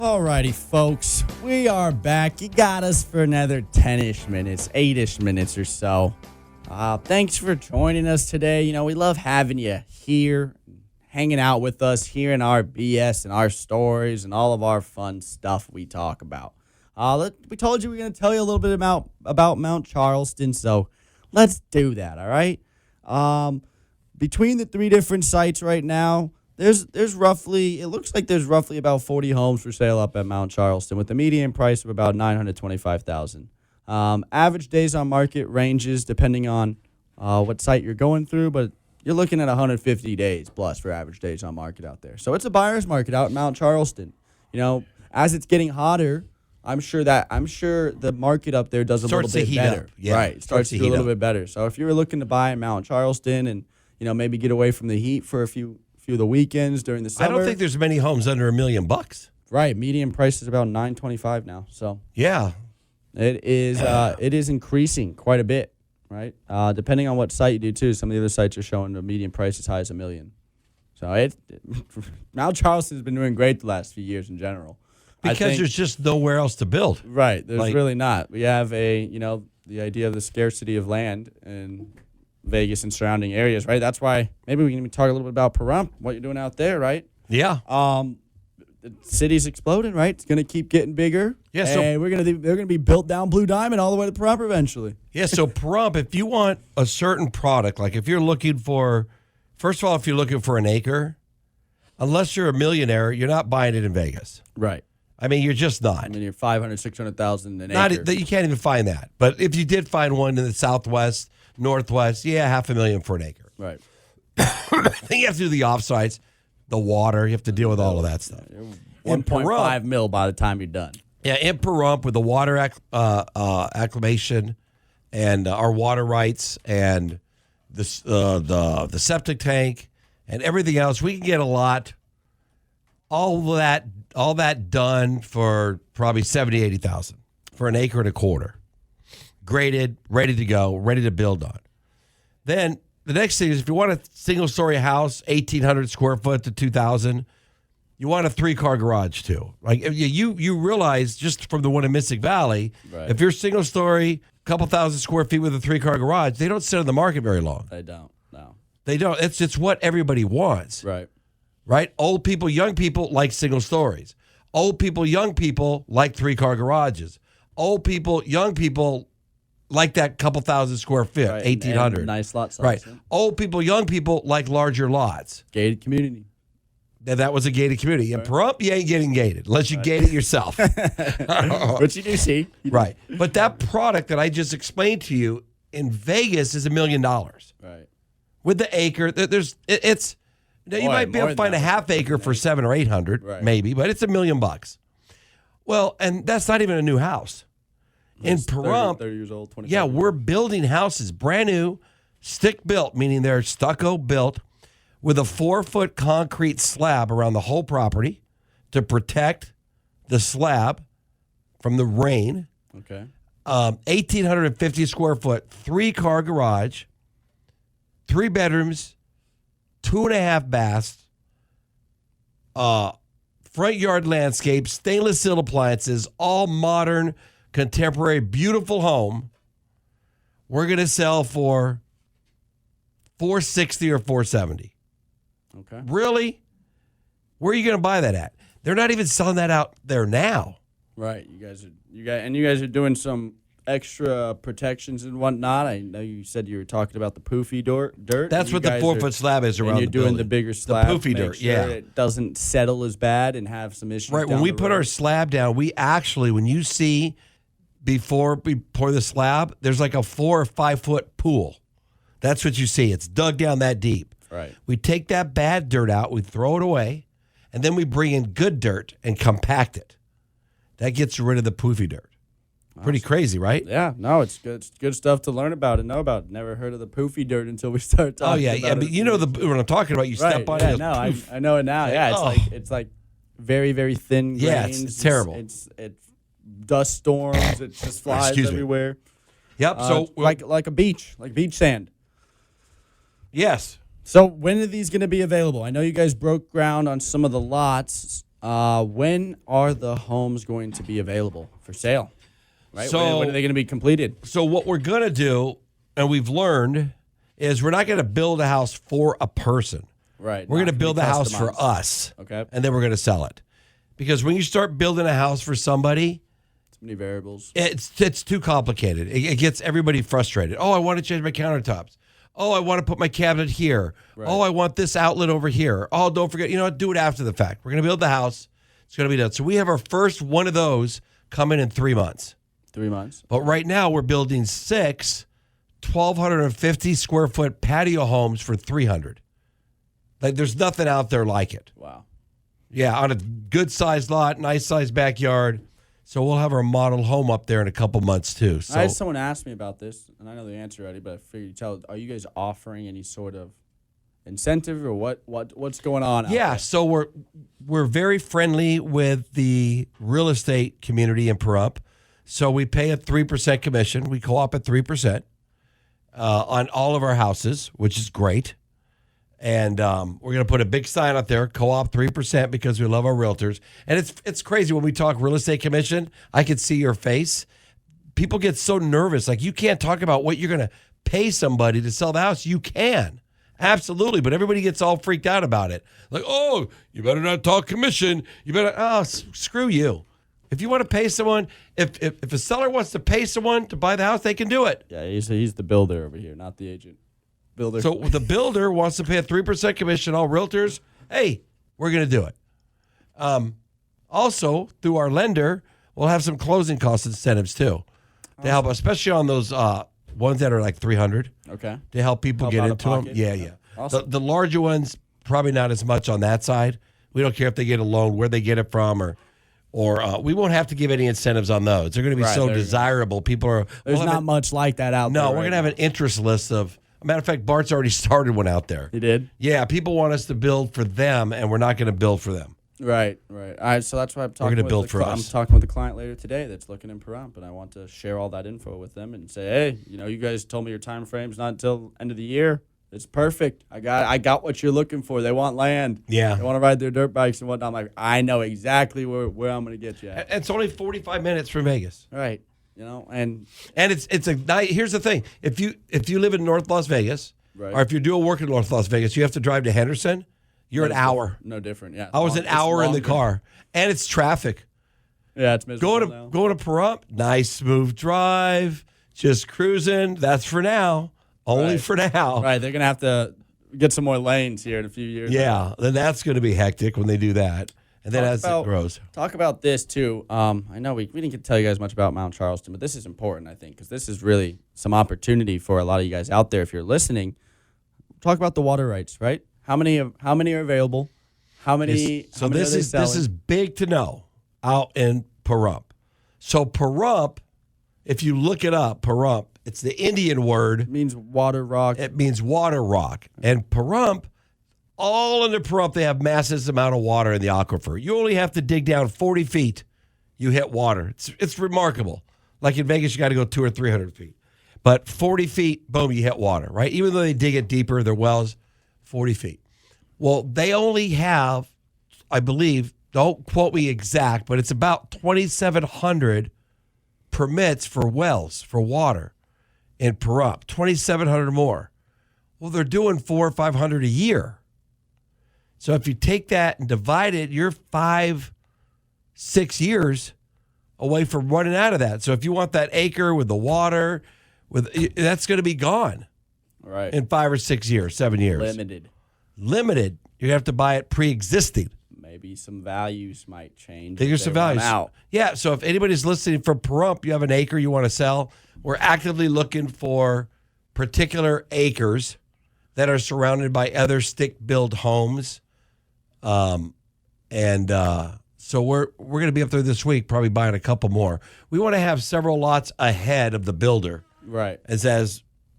Alrighty, folks, we are back. You got us for another 10-ish minutes, 8-ish minutes or so. Thanks for joining us today. You know, we love having you here, hanging out with us, hearing our BS and our stories and all of our fun stuff we talk about. We told you we were going to tell you a little bit about Mount Charleston, so let's do that, all right? Between the three different sites right now, There's roughly, it looks like there's roughly about 40 homes for sale up at Mount Charleston with a median price of about $925,000. Average days on market ranges depending on what site you're going through, but you're looking at 150 days plus for average days on market out there. So it's a buyer's market out in Mount Charleston. You know, as it's getting hotter, I'm sure the market up there does a little bit better. Yeah, right, starts to do a little bit better. So if you're looking to buy in Mount Charleston and maybe get away from the heat for a few of the weekends during the summer. I don't think there's many homes under $1 million. Right, median price is about $925 now. So yeah, it is increasing quite a bit. Right, depending on what site you do too. Some of the other sites are showing the median price as high as $1 million. So Mount Charleston's been doing great the last few years in general. Because there's just nowhere else to build. Right, there's really not. We have the idea of the scarcity of land and Vegas and surrounding areas, right? That's why maybe we can talk a little bit about Pahrump, what you're doing out there, right? Yeah. The city's exploding, right? It's going to keep getting bigger. Yeah. So they're going to be built down Blue Diamond all the way to Pahrump eventually. Yeah. So Pahrump, if you want a certain product, like if you're looking for, first of all, if you're looking for an acre, unless you're a millionaire, you're not buying it in Vegas. Right. I mean, you're just not. I mean, you're 500, 600,000 an acre. You can't even find that. But if you did find one in the Southwest, Northwest, $500,000 for an acre. Right. Then you have to do the offsites, the water. You have to deal with all of that stuff. 1.5 mil by the time you're done. Yeah, in Pahrump with the water acclimation and our water rights and the septic tank and everything else, we can get a lot. All that done for probably $70,000, $80,000 for an acre and a quarter. Graded, ready to go, ready to build on. Then the next thing is if you want a single-story house, 1,800 square foot to 2,000, you want a 3-car garage too. Like you realize just from the one in Mystic Valley, right, if you're single-story, couple thousand square feet with a 3-car garage, they don't sit on the market very long. They don't. No. They don't. It's what everybody wants. Right. Right? Old people, young people like single stories. Old people, young people like 3-car garages. Old people, young people like that couple thousand square feet, right, 1,800. And nice lot size. Right. Yeah. Old people, young people like larger lots. Gated community. That was a gated community. And Pahrump, you ain't getting gated unless you gate it yourself. Which you do see. Right. But that product that I just explained to you in Vegas is $1 million. Right. With the acre, it's you might be able to find a half acre for $700 or $800, right, maybe, but it's $1 million. Well, and that's not even a new house. In Pahrump, 30 years old, 25 yeah, years we're old. building houses brand new, stick built, meaning they're stucco built with a 4-foot concrete slab around the whole property to protect the slab from the rain. Okay. 1,850 square foot, 3-car garage, 3 bedrooms, 2.5 baths, front yard landscape, stainless steel appliances, all modern, contemporary, beautiful home. We're going to sell for $460 or $470. Okay. Really? Where are you going to buy that at? They're not even selling that out there now. Right. You guys are doing some extra protections and whatnot. I know you said you were talking about the poofy dirt. That's what the 4-foot slab is around the building. You're doing the bigger slab. The poofy dirt, sure it doesn't settle as bad and have some issues. Right. When we put our slab down, we actually, when you see before we pour the slab, there's like a 4 or 5 foot pool. That's what you see. It's dug down that deep. Right. We take that bad dirt out, we throw it away, and then we bring in good dirt and compact it. That gets rid of the poofy dirt. Awesome. Pretty crazy, right? Yeah, no, it's good. It's good stuff to learn about and know about. Never heard of the poofy dirt until we start talking. Oh yeah, about but it. you know what I'm talking about. You step on it. No, I know it now. Yeah, it's like very, very thin grains. Yeah, it's terrible. It's dust storms. It just flies everywhere. Yep. So like a beach, like beach sand. Yes. So when are these going to be available? I know you guys broke ground on some of the lots. When are the homes going to be available for sale? Right. So- when are they going to be completed? So what we're going to do, and we've learned, is we're not going to build a house for a person. Right. We're going to build a house for customized. us. Okay. And then we're going to sell it. Because when you start building a house for somebody, Too many variables. it's too complicated. It gets everybody frustrated. Oh, I want to change my countertops. Oh, I want to put my cabinet here. Right. Oh, I want this outlet over here. Oh, don't forget, do it after the fact. We're going to build the house. It's going to be done. So we have our first one of those coming in 3 months. 3 months. But right now we're building 6 1,250 square foot patio homes for 300. Like there's nothing out there like it. Wow. Yeah, on a good sized lot, nice sized backyard. So we'll have our model home up there in a couple months too. So I had someone ask me about this, and I know the answer already, but I figured you'd tell. Are you guys offering any sort of incentive or what's going on? Out yeah, there? so we're very friendly with the real estate community in Pahrump. So we pay a 3% commission. We co-op at 3% on all of our houses, which is great. And we're going to put a big sign out there, co-op 3%, because we love our realtors. And it's crazy when we talk real estate commission. I can see your face. People get so nervous. Like, you can't talk about what you're going to pay somebody to sell the house. You can. Absolutely. But everybody gets all freaked out about it. Like, oh, you better not talk commission. You better, screw you. If you want to pay someone, if a seller wants to pay someone to buy the house, they can do it. Yeah, he's the builder over here, not the agent. Builder. So the builder wants to pay a 3% commission. All realtors, hey, we're going to do it. Also, through our lender, we'll have some closing cost incentives too to help, especially on those ones that are like 300. Okay. To help people Help get out of into them. pocket. Yeah. Awesome. The larger ones, probably not as much on that side. We don't care if they get a loan, where they get it from, or we won't have to give any incentives on those. They're going to be so desirable. People are. There's not much like that out there. No, we're going to have an interest list of. Matter of fact, Bart's already started one out there. He did? Yeah, people want us to build for them, and we're not going to build for them. Right. All right. So that's why I'm talking. We're gonna build for us. I'm talking with the client later today that's looking in Pahrump, and I want to share all that info with them and say, hey, you guys told me your time frame's not until end of the year. It's perfect. I got what you're looking for. They want land. Yeah. They want to ride their dirt bikes and whatnot. I'm like, I know exactly where I'm going to get you at. And it's only 45 minutes from Vegas. Right. And it's a night. Here's the thing: if you live in North Las Vegas, right. or if you're doing work in North Las Vegas, you have to drive to Henderson. You're an hour. No different. Yeah. I was an hour in the car, and it's traffic. Yeah, it's miserable. Going to Pahrump, nice smooth drive, just cruising. That's for now. Only for now. Right. They're gonna have to get some more lanes here in a few years. Yeah. Then that's going to be hectic when they do that, and then as it grows. Talk about this too. I know we didn't get to tell you guys much about Mount Charleston, but this is important, I think, because this is really some opportunity for a lot of you guys out there if you're listening. Talk about the water rights, right? How many are available? How many? So how many this are they is selling? this is big to know out in Pahrump. So Pahrump, if you look it up, Pahrump, it's the Indian word. It means water rock. It means water rock. And Pahrump, all under Pahrump, they have massive amount of water in the aquifer. You only have to dig down 40 feet, you hit water. It's remarkable. Like in Vegas, you got to go 200 or 300 feet. But 40 feet, boom, you hit water, right? Even though they dig it deeper, their wells, 40 feet. Well, they only have, I believe, don't quote me exact, but it's about 2,700 permits for wells, for water in Pahrump. 2,700 more. Well, they're doing 400 or 500 a year. So if you take that and divide it, you're 5-6 years away from running out of that. So if you want that acre with the water, that's going to be gone Right. in 5 or 6 years, 7 years. Limited. You have to buy it pre-existing. Maybe some values might change. There's some values. Out. Yeah, so if anybody's listening from Pahrump, you have an acre you want to sell, we're actively looking for particular acres that are surrounded by other stick-built homes. So we're going to be up there this week, probably buying a couple more. We want to have several lots ahead of the builder. Right. As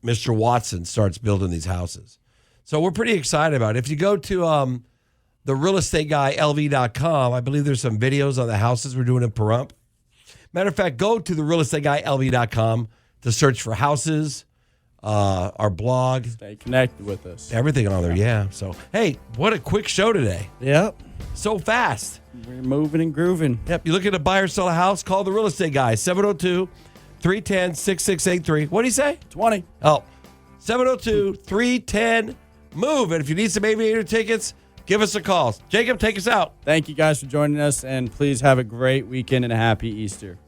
Mr. Watson starts building these houses. So we're pretty excited about it. If you go to the realestateguyLV.com, I believe there's some videos on the houses we're doing in Pahrump. Matter of fact, go to the realestateguyLV.com to search for houses. our blog, Stay connected with us. everything on there. Yeah. So, hey, what a quick show today. Yep. So fast. We're moving and grooving. Yep. You looking to buy or sell a house? Call the real estate guy, 702-310-6683. What do you say? 20. Oh, 702-310-MOVE. And if you need some aviator tickets, give us a call. Jacob, take us out. Thank you guys for joining us, and please have a great weekend and a happy Easter.